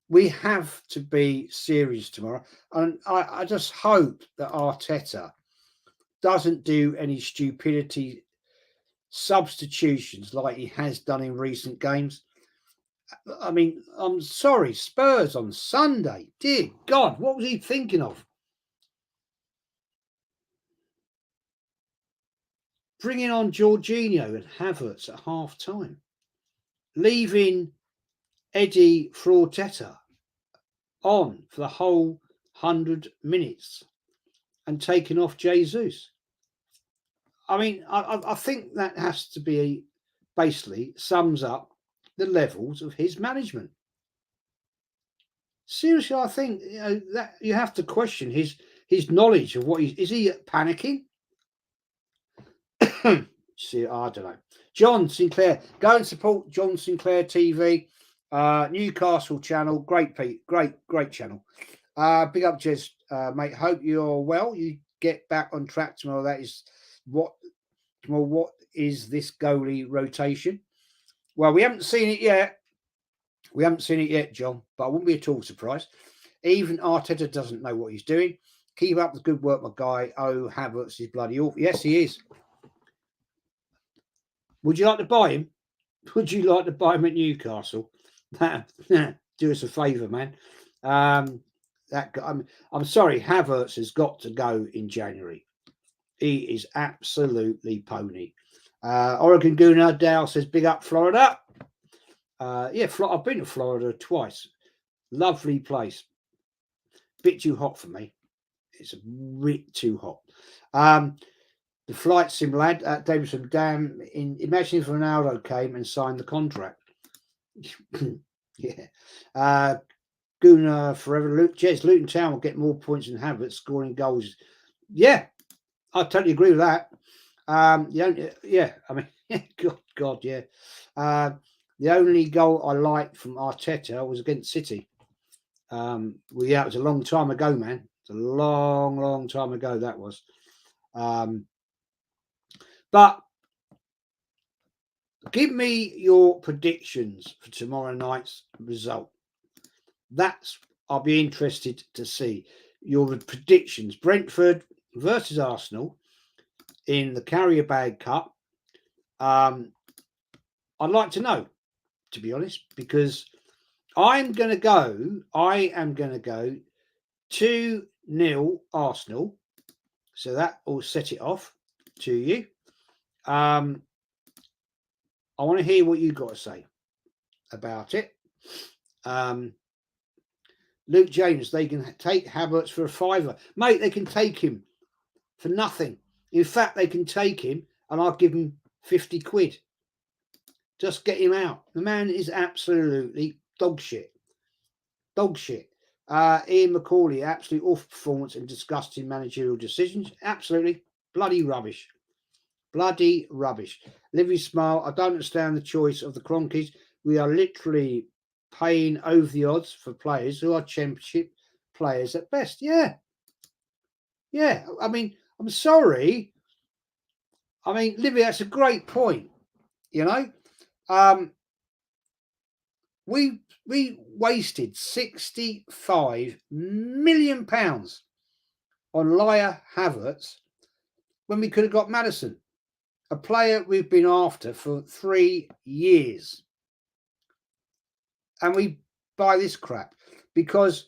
We have to be serious tomorrow, and I just hope that Arteta doesn't do any stupidity substitutions like he has done in recent games. I mean, I'm sorry, Spurs on Sunday. Dear God, what was he thinking of? Bringing on Jorginho and Havertz at half time, leaving Eddie Frautetta on for the whole 100 minutes and taking off Jesus. I mean, I think that has to be basically sums up the levels of his management. Seriously, I think that you have to question his knowledge of what is he panicking? See, I don't know. John Sinclair, go and support John Sinclair TV, Newcastle channel. Great channel. Big up, Jez, mate. Hope you're well. You get back on track tomorrow. That is what is this goalie rotation? Well, we haven't seen it yet. John, but I wouldn't be at all surprised. Even Arteta doesn't know what he's doing. Keep up the good work, my guy. Oh, Havertz is bloody awful. Yes, he is. Would you like to buy him? Would you like to buy him at Newcastle? Do us a favour, man. I'm sorry, Havertz has got to go in January. He is absolutely pony. Oregon Gooner Dow says, big up Florida. Yeah, I've been to Florida twice. Lovely place. Bit too hot for me. It's a bit too hot. The flight sim lad at Davidson Dam. Imagine if Ronaldo came and signed the contract. Yeah. Gooner forever. Jez, Luton Town will get more points than Havertz scoring goals. Yeah, I totally agree with that. Yeah, I mean, God, yeah. The only goal I liked from Arteta was against City. Well, yeah, it was a long time ago, man. It's a long time ago that was. But give me your predictions for tomorrow night's result. I'll be interested to see your predictions. Brentford versus Arsenal in the Carrier Bag Cup. I'd like to know, to be honest, because I am going to go 2-0 Arsenal. So that will set it off to you. I want to hear what you got to say about it. Luke James, they can take Havertz for a £5. Mate, they can take him for nothing. In fact, they can take him and I'll give him 50 quid. Just get him out. The man is absolutely dog shit. Dog shit. Ian McCauley, absolute awful performance and disgusting managerial decisions. Absolutely bloody rubbish. Bloody rubbish. Livy Smile, I don't understand the choice of the Cronkies. We are literally paying over the odds for players who are championship players at best. Yeah. Yeah. I mean, I'm sorry. I mean, Livy, that's a great point. You know, we wasted £65 million on Laia Havertz when we could have got Maddison, a player we've been after for 3 years. And we buy this crap because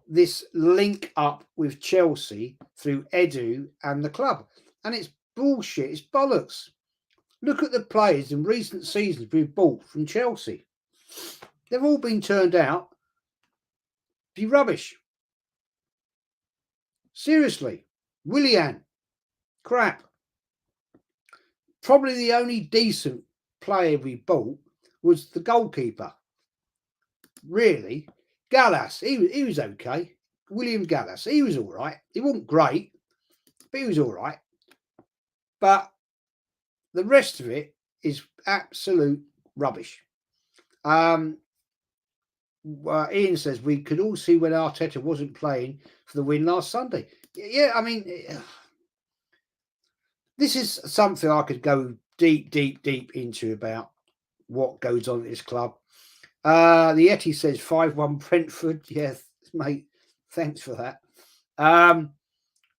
this link up with Chelsea through Edu and the club. And it's bullshit. It's bollocks. Look at the players in recent seasons we've bought from Chelsea. They've all been turned out to be rubbish. Seriously. Willian, crap. Probably the only decent player we bought was the goalkeeper. Really. Gallas, he was okay. William Gallas, he was all right. He wasn't great, but he was all right. But the rest of it is absolute rubbish. Ian says we could all see when Arteta wasn't playing for the win last Sunday. Yeah, I mean, this is something I could go deep into about what goes on at this club. The Yeti says 5-1 Brentford. Yes, mate. Thanks for that.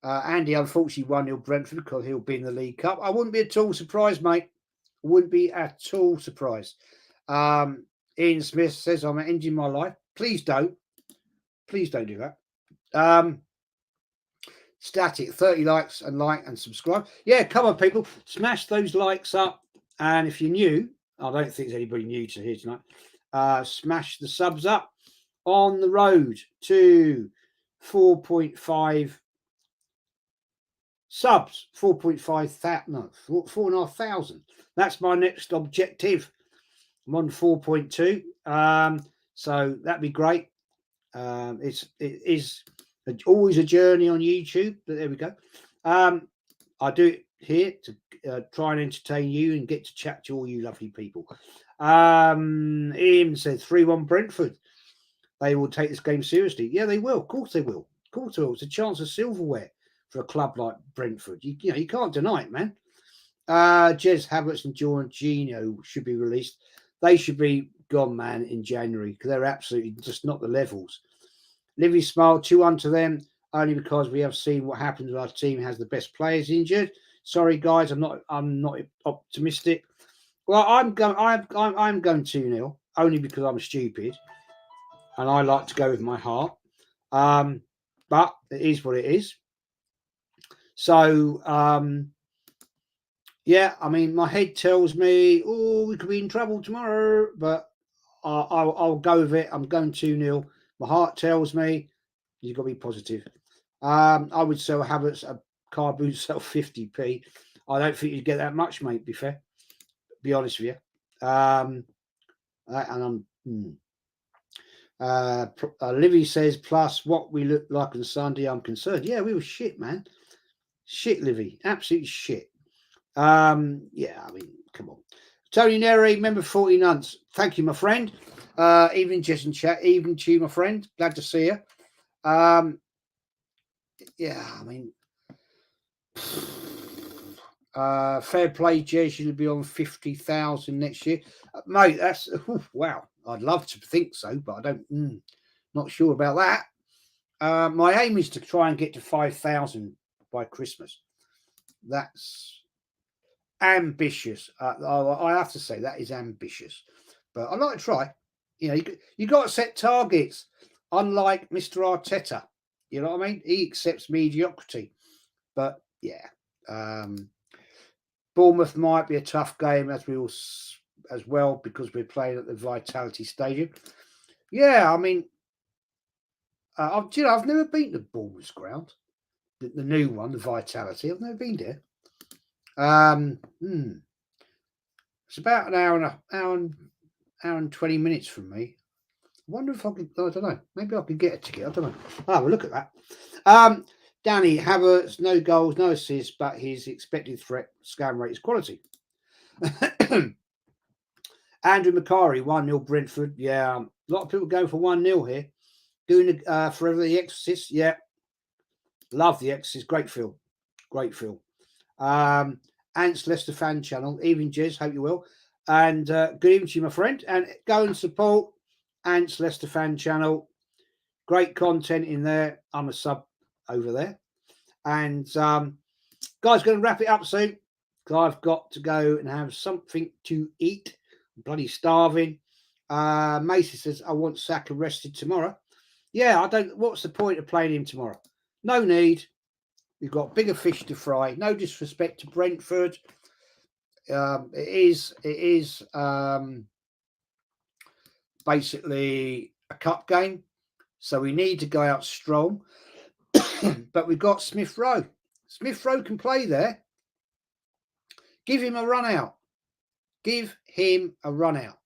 Andy, unfortunately, 1-0 Brentford because he'll be in the League Cup. I wouldn't be at all surprised, mate. Wouldn't be at all surprised. Ian Smith says, I'm ending my life. Please don't. Please don't do that. Static, 30 likes and like and subscribe. Yeah, come on, people. Smash those likes up. And if you're new, I don't think there's anybody new to here tonight. Smash the subs up. On the road to 4.5 subs. 4,500. That's my next objective. I'm on 4.2. So that'd be great. It is always a journey on YouTube, but there we go. I do it here to try and entertain you and get to chat to all you lovely people. Ian says 3-1 Brentford. They will take this game seriously. Yeah, they will. Of course they will. Of course they will. It's a chance of silverware for a club like Brentford. You can't deny it, man. Jez Havertz and Jorginho should be released. They should be gone, man, in January because they're absolutely just not the levels. Livy Smile, 2-1 to them. only because we have seen what happens when our team has the best players injured. Sorry, guys, I'm not optimistic. Well, I'm going 2-0 only because I'm stupid and I like to go with my heart. But it is what it is. So yeah, I mean, my head tells me, oh, we could be in trouble tomorrow, but I'll go with it. I'm going 2-0. My heart tells me you've got to be positive. I would sell Havertz a car boot sell 50p. I don't think you'd get that much, mate. Be fair, be honest with you. And I'm. Livy says, plus what we look like on Sunday, I'm concerned. Yeah, we were shit, man. Shit, Livy, absolutely shit. Yeah, I mean, come on. Tony Neri, member 40 nuns. Thank you, my friend. Evening, Jess and chat. Evening to you, my friend. Glad to see you. Yeah, I mean, fair play, Jez. You'll be on 50,000 next year, mate. That's wow. I'd love to think so, but I don't. Not sure about that. My aim is to try and get to 5,000 by Christmas. That's ambitious. I have to say that is ambitious, but I'd like to try. You know, you got to set targets. Unlike Mr. Arteta, you know what I mean? He accepts mediocrity. But yeah, Bournemouth might be a tough game as well because we're playing at the Vitality Stadium. Yeah, I mean, I've never been to Bournemouth's ground, the new one, the Vitality. I've never been there. It's about an hour and 20 minutes from me. I wonder if I could. I don't know. Maybe I could get a ticket. I don't know. Oh, well, look at that. Danny Havertz, no goals, no assists, but his expected threat scam rate is quality. Andrew Macari, 1-0 Brentford. Yeah, a lot of people going for 1-0 here. Doing Forever the Exorcist. Yeah, love the Exorcist. Great film. Great film. Ants Leicester fan channel. Evening, Jez. Hope you will. And good evening to you, my friend. And go and support Ants Leicester fan channel. Great content in there. I'm a sub over there. And guys, going to wrap it up soon because I've got to go and have something to eat. I'm bloody starving. Macy says, I want Saka rested tomorrow. Yeah, I don't. What's the point of playing him tomorrow? No need. We've got bigger fish to fry. No disrespect to Brentford. It is basically a cup game. So we need to go out strong. But we've got Smith Rowe. Smith Rowe can play there. Give him a run out. Give him a run out.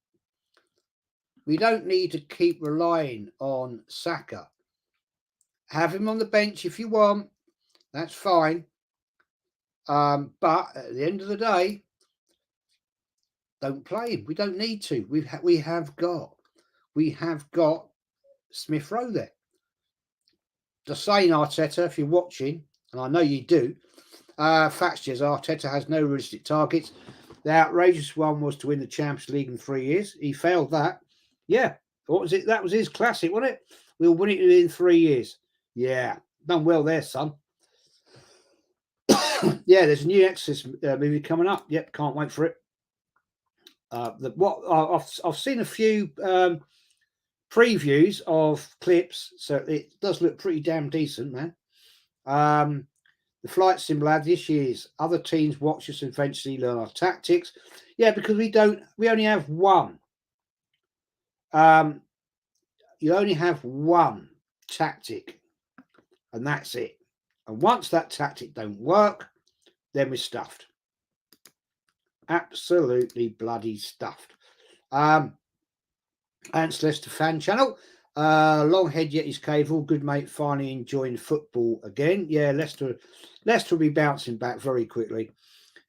We don't need to keep relying on Saka. Have him on the bench if you want. That's fine. But at the end of the day, don't play him. We don't need to. We have got Smith Rowe there. Just saying, Arteta, if you're watching, and I know you do, fixtures, Arteta has no realistic targets. The outrageous one was to win the Champions League in 3 years. He failed that. Yeah. What was it? That was his classic, wasn't it? We'll win it in 3 years. Yeah. Done well there, son. Yeah, there's a new Exorcist movie coming up. Yep, can't wait for it. I've seen a few previews of clips, so it does look pretty damn decent, man. The flight sim lad this year's other teams watch us eventually learn our tactics. Yeah, because we only have one. You only have one tactic, and that's it. And once that tactic don't work, then we're stuffed. Absolutely bloody stuffed. Ants Leicester fan channel. Long head yet his cave. All good, mate. Finally enjoying football again. Yeah, Leicester will be bouncing back very quickly.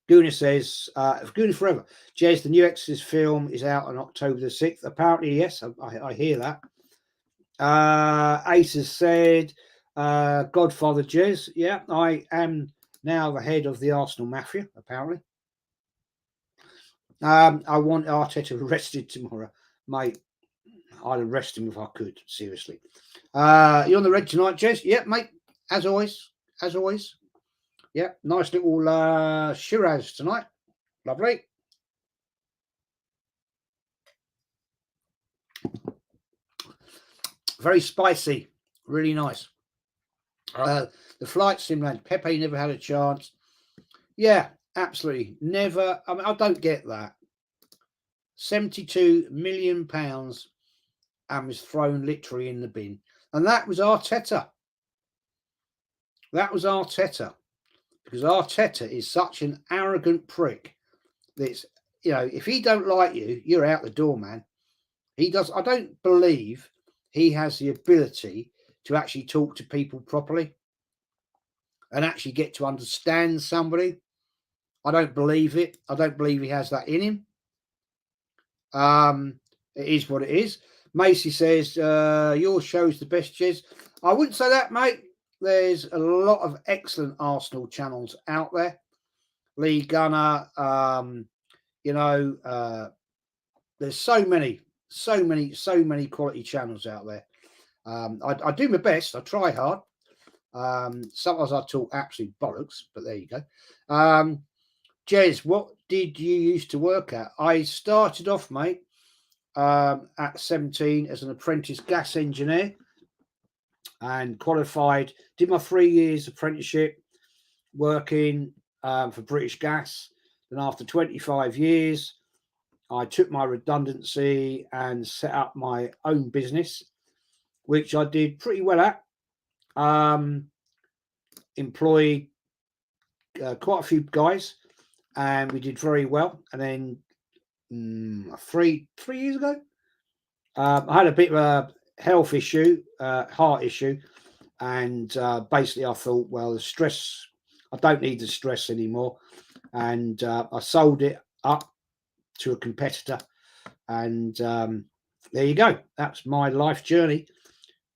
Guna says, Guna forever. Jez, the new Exorcist film is out on October the 6th. Apparently, yes, I hear that. Ace has said, Godfather Jez. Yeah, I am now the head of the Arsenal Mafia, apparently. I want Arteta arrested tomorrow, mate. I'd arrest him if I could, seriously. You on the red tonight, Jez? Yep, mate. as always. Yeah, nice little Shiraz tonight. Lovely. Very spicy. Really nice. The flight simulator. Pepe never had a chance. Yeah, absolutely. Never. I mean, I don't get that. £72 million and was thrown literally in the bin. And that was Arteta. Because Arteta is such an arrogant prick. That's, if he don't like you, you're out the door, man. He does. I don't believe he has the ability to actually talk to people properly and actually get to understand somebody. I don't believe it. I don't believe he has that in him. It is what it is. Macy says, your show's the best, Jez. I wouldn't say that, mate. There's a lot of excellent Arsenal channels out there. Lee Gunner, there's so many quality channels out there. I do my best. I try hard. Sometimes I talk absolute bollocks, but there you go. Jez, what did you used to work at? I started off, mate, at 17 as an apprentice gas engineer and qualified. Did my 3 years apprenticeship working for British Gas. Then after 25 years, I took my redundancy and set up my own business, which I did pretty well at. Employed quite a few guys, and we did very well. And then 3 years ago, I had a bit of a health issue, heart issue, and basically I thought, well, the stress, I don't need the stress anymore, and I sold it up to a competitor, and there you go. That's my life journey.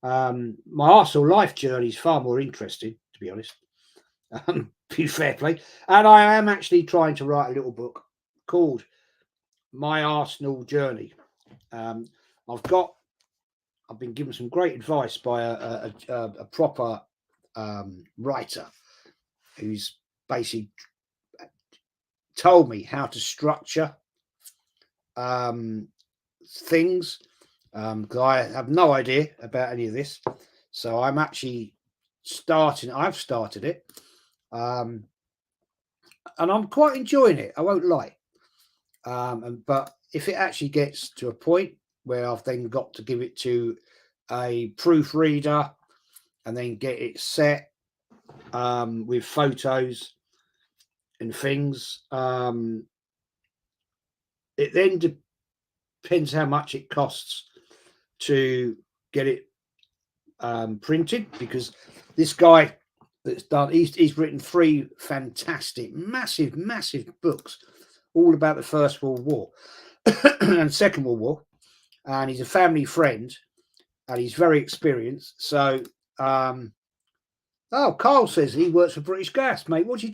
My Arsenal life journey is far more interesting, to be honest. Be fair play. And I am actually trying to write a little book called My Arsenal Journey. I've been given some great advice by a proper writer who's basically told me how to structure things, because I have no idea about any of this. So I'm actually I've started it, and I'm quite enjoying it. I won't lie. But if it actually gets to a point where I've then got to give it to a proofreader and then get it set with photos and things, it then depends how much it costs to get it printed, because this guy that's done, he's written 3 fantastic, massive books all about the First World War and Second World War, and he's a family friend and he's very experienced. So Carl says he works for British Gas, mate. What do you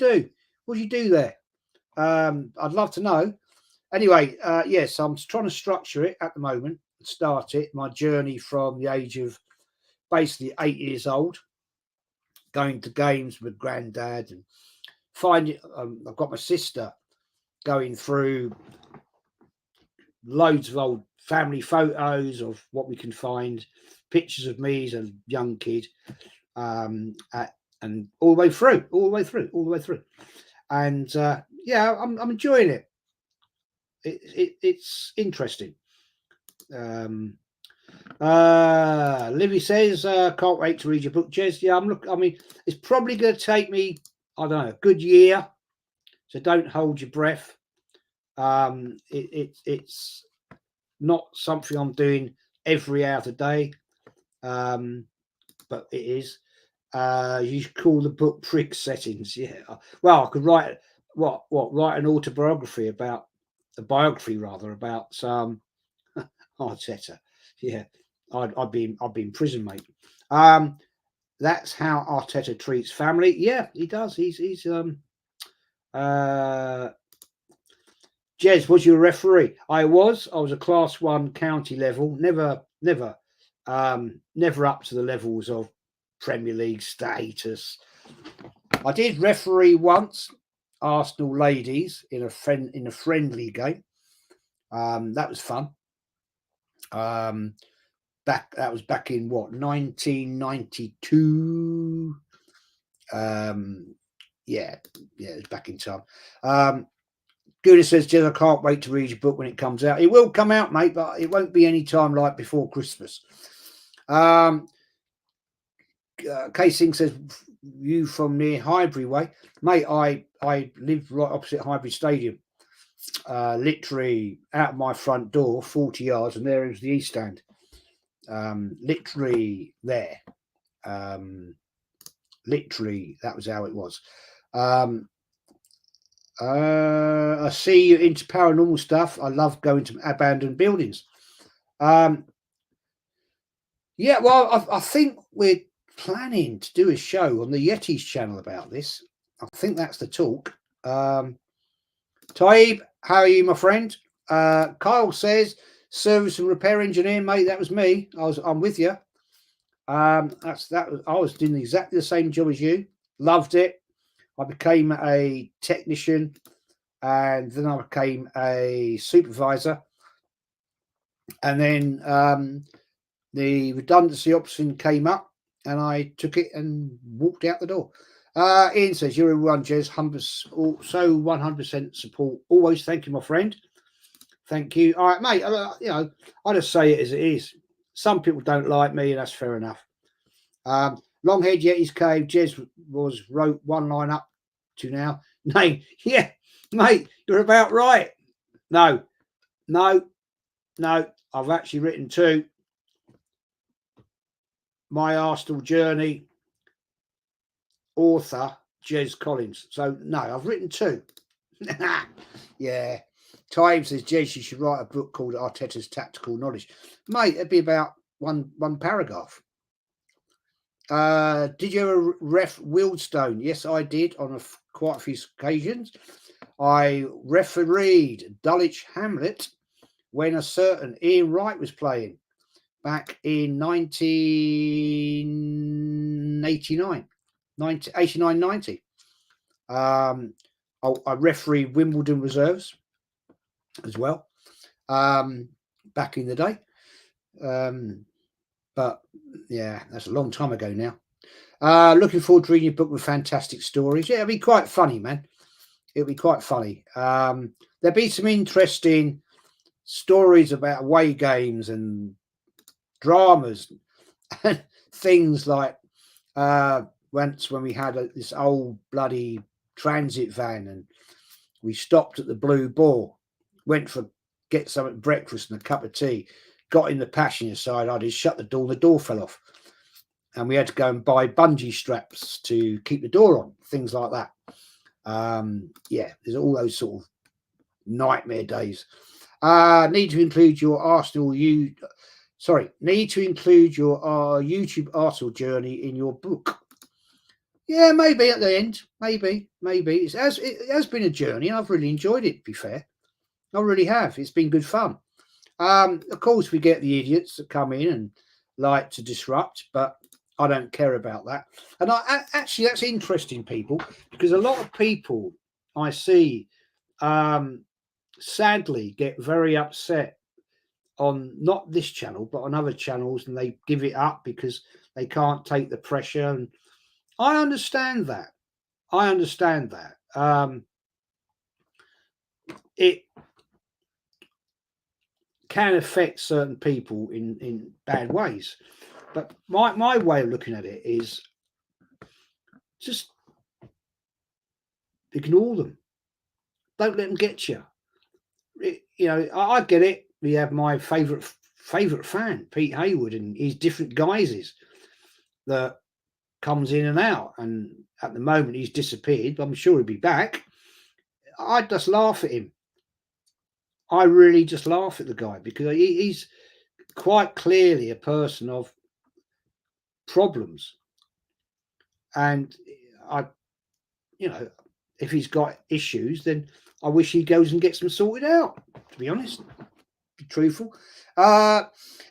do there? I'd love to know. Anyway, yes, I'm trying to structure it at the moment, start it, my journey from the age of basically 8 years old, going to games with granddad, and finding, I've got my sister going through loads of old family photos of what we can find, pictures of me as a young kid, and all the way through. And yeah, I'm enjoying it. It's interesting. Livy says, can't wait to read your book, Jez. Yeah, I mean, it's probably going to take me, I don't know, a good year. So don't hold your breath. It's not something I'm doing every hour of the day, but it is. You call the book Prick Settings. Yeah. Well, I could write write an autobiography about a biography rather about Arteta. Yeah, I'd be in prison, mate. That's how Arteta treats family. Yeah, he does. He's Jez, was you a referee? I was a Class 1 county level, never up to the levels of Premier League status. I did referee once, Arsenal ladies in a friendly game. That was fun. That was back in what, 1992. Yeah, it was back in time. Gouda says, Jez, I can't wait to read your book when it comes out. It will come out, mate, but it won't be any time like before Christmas. Casing says, you from near Highbury way. Mate, I live right opposite Highbury Stadium. Literally out of my front door, 40 yards, and there is the East Stand. Literally there. Literally, that was how it was. I see you into paranormal stuff. I love going to abandoned buildings. Yeah, well, I think we're planning to do a show on the Yetis channel about this. I think that's the talk. Taib, how are you, my friend? Kyle says, service and repair engineer, mate. That was me. I'm with you. I was doing exactly the same job as you. Loved it. I became a technician, and then I became a supervisor, and then the redundancy option came up, and I took it and walked out the door. Ian says, you're a one, Jez. 100% support. Always. Thank you, my friend. Thank you. All right, mate. I just say it as it is. Some people don't like me, and that's fair enough. Longhead Yeti's Cave. Jez wrote one line up to now. Name. Yeah, mate, you're about right. No. I've actually written two. My Arsenal Journey, author Jez Collins. So no, I've written two. Yeah. Time says, Jez, you should write a book called Arteta's Tactical Knowledge. Mate, it'd be about one paragraph. Did you ever ref Wildstone? Yes, I did on quite a few occasions. I refereed Dulwich Hamlet when a certain Ian Wright was playing back in 1989, 90. I refereed Wimbledon reserves as well back in the day. But yeah, that's a long time ago now. Looking forward to reading your book with fantastic stories. Yeah, it'll be quite funny, man. It'll be quite funny. There'll be some interesting stories about away games and dramas and things like once when we had this old bloody transit van and we stopped at the Blue Boar, went for get something breakfast and a cup of tea, got in the passenger side, I just shut the door and the door fell off. And we had to go and buy bungee straps to keep the door on, things like that. Yeah, there's all those sort of nightmare days. Need to include your YouTube Arsenal journey in your book. Yeah, maybe at the end. Maybe. It has been a journey, and I've really enjoyed it, to be fair. I really have. It's been good fun. Of course, we get the idiots that come in and like to disrupt, but I don't care about that. And actually, that's interesting, people, because a lot of people I see sadly get very upset on not this channel, but on other channels, and they give it up because they can't take the pressure. And I understand that. It can affect certain people in bad ways. But my way of looking at it is just ignore them. Don't let them get you. I get it. We have my favourite fan, Pete Hayward, and his different guises that comes in and out. And at the moment, he's disappeared, but I'm sure he'll be back. I just laugh at him. I really just laugh at the guy because he's quite clearly a person of problems. And if he's got issues, then I wish he goes and gets them sorted out, to be honest. truthful.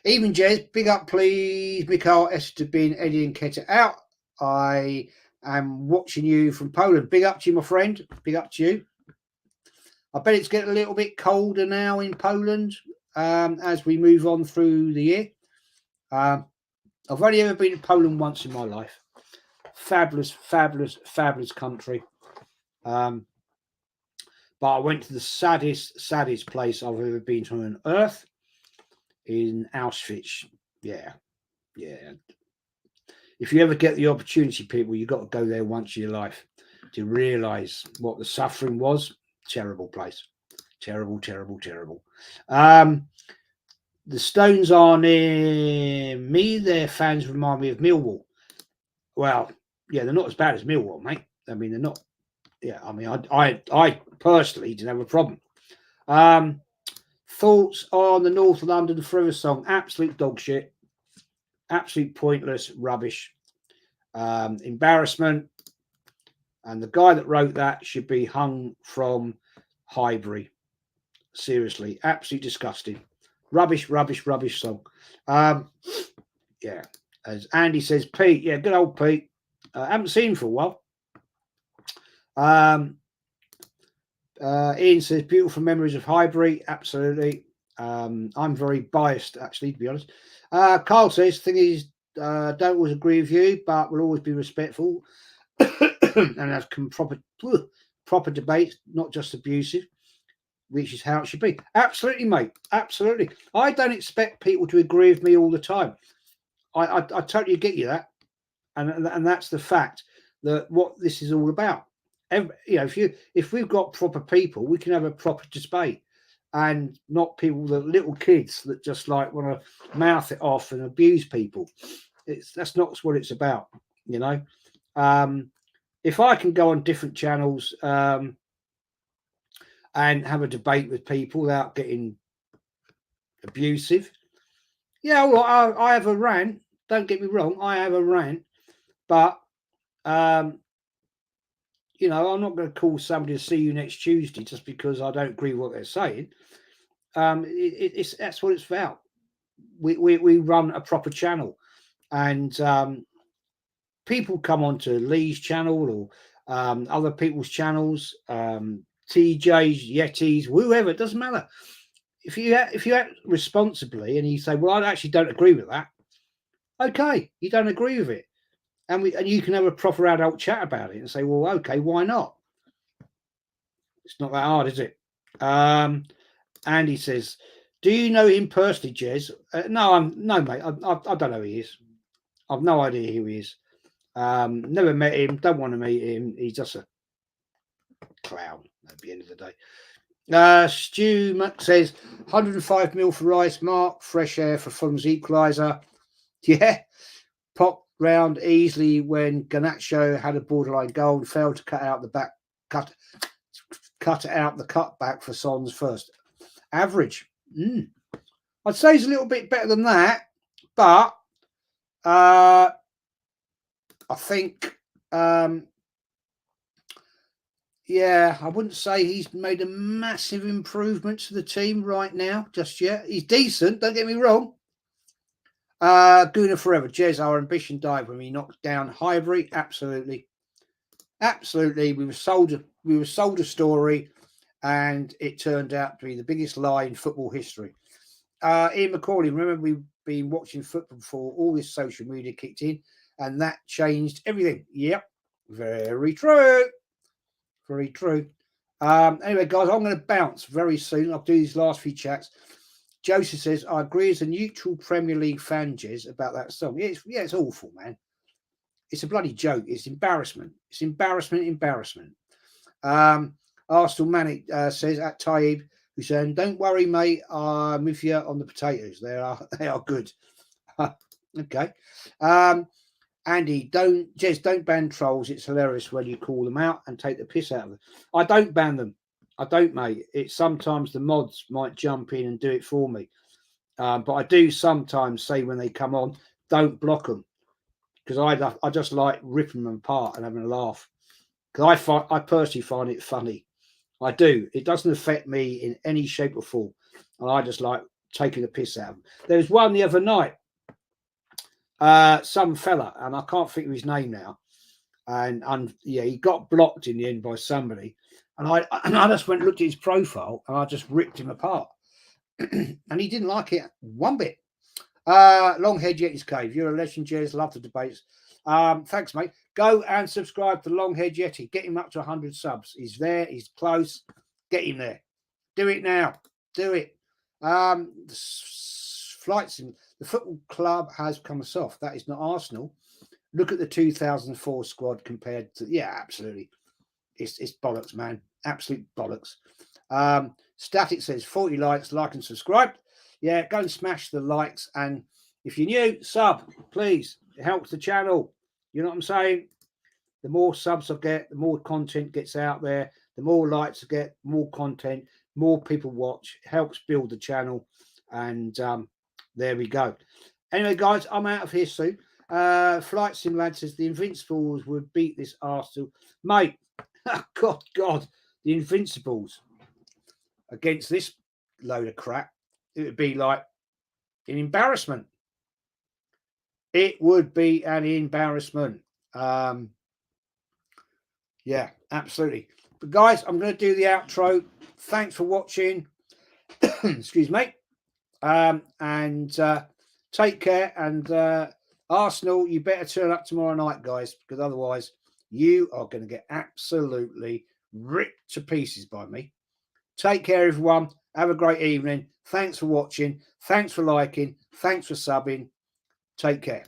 Even Jez, big up please. Mikhail Esterbin, Eddie and Keta out. I am watching you from Poland. Big up to you, my friend. Big up to you. I bet it's getting a little bit colder now in Poland as we move on through the year. I've only ever been to Poland once in my life. Fabulous, fabulous, fabulous country. But I went to the saddest place I've ever been to on earth, in Auschwitz. Yeah. If you ever get the opportunity, people, you've got to go there once in your life to realise what the suffering was. Terrible place. Terrible. The Stones are near me. Their fans remind me of Millwall. Well, yeah, they're not as bad as Millwall, mate. I mean, they're not. Yeah, I mean, I personally didn't have a problem. Thoughts on the North London Forever song? Absolute dog shit. Absolute pointless rubbish. Embarrassment. And the guy that wrote that should be hung from Highbury. Seriously, absolutely disgusting. Rubbish song. Yeah, as Andy says, Pete. Yeah, good old Pete. Haven't seen him for a while. Ian says, beautiful memories of Highbury. Absolutely. I'm very biased, actually, to be honest. Carl says, thing is, don't always agree with you, but will always be respectful and have proper debate, not just abusive, which is how it should be. Absolutely, mate. Absolutely. I don't expect people to agree with me all the time. I totally get you that. And that's the fact that what this is all about. If we've got proper people, we can have a proper debate, and not people, the little kids that just like want to mouth it off and abuse people. That's not what it's about, you know. If I can go on different channels and have a debate with people without getting abusive, yeah, well, I have a rant. Don't get me wrong, I have a rant, but you know, I'm not going to call somebody to see you next Tuesday just because I don't agree with what they're saying. That's what it's about. We run a proper channel, and people come onto Lee's channel or other people's channels, TJ's, Yetis, whoever. It doesn't matter. If you act responsibly and you say, "Well, I actually don't agree with that," okay, you don't agree with it, and you can have a proper adult chat about it and say, "Well, okay, why not?" It's not that hard, is it? Andy says, "Do you know him personally, Jez?" No, mate. I don't know who he is. I've no idea who he is. Never met him. Don't want to meet him. He's just a clown at the end of the day. Stu Muck says 105 mil for Rice. Mark, fresh air for Fulham's equaliser. Yeah, popped round easily when Garnacho had a borderline goal and failed to cut out the cutback for Son's first. Average. I'd say he's a little bit better than that, but I think yeah, I wouldn't say he's made a massive improvement to the team right now just yet. He's decent, don't get me wrong. Gooner forever. Jez, our ambition died when we knocked down Highbury. Absolutely. We were sold a story, and it turned out to be the biggest lie in football history. Ian McCauley, remember we've been watching football before all this social media kicked in, and that changed everything. Yep, very true. Very true. Anyway, guys, I'm going to bounce very soon. I'll do these last few chats. Joseph says, I agree as a neutral Premier League fan, Jez, about that song. Yeah, it's awful, man. It's a bloody joke. It's embarrassment. It's embarrassment. Arsenal Manic says at Taib, who's saying, don't worry, mate. I'm with you on the potatoes. They are good. Okay. Andy, don't ban trolls. It's hilarious when you call them out and take the piss out of them. I don't ban them. I don't, mate. It's sometimes the mods might jump in and do it for me. But I do sometimes say when they come on, don't block them, because I just like ripping them apart and having a laugh. Because I personally find it funny. I do. It doesn't affect me in any shape or form. And I just like taking the piss out of them. There was one the other night, some fella, and I can't think of his name now, and yeah, he got blocked in the end by somebody, and I just went and looked at his profile, and I just ripped him apart, and he didn't like it one bit. Longhead Yeti's Cave, you're a legend, Jez. Love the debates. Thanks, mate. Go and subscribe to Longhead Yeti. Get him up to 100 subs. He's there. He's close. Get him there. Do it now. Do it. Flights in the football club has come soft. That is not Arsenal. Look at the 2004 squad compared to, yeah, absolutely. It's bollocks, man. Absolute bollocks. Static says 40 likes, like and subscribe. Yeah, go and smash the likes. And if you're new, sub, please. It helps the channel. You know what I'm saying? The more subs I get, the more content gets out there. The more likes I get, more content, more people watch. It helps build the channel. And there we go. Anyway, guys, I'm out of here soon. Flight Sim Lad says the Invincibles would beat this Arsenal. Mate, God, the Invincibles against this load of crap, it would be like an embarrassment. It would be an embarrassment. Yeah, absolutely. But guys, I'm going to do the outro. Thanks for watching. Excuse me. And take care. And Arsenal, you better turn up tomorrow night, guys, because otherwise you are going to get absolutely ripped to pieces by me. Take care, everyone. Have a great evening. Thanks for watching. Thanks for liking. Thanks for subbing. Take care.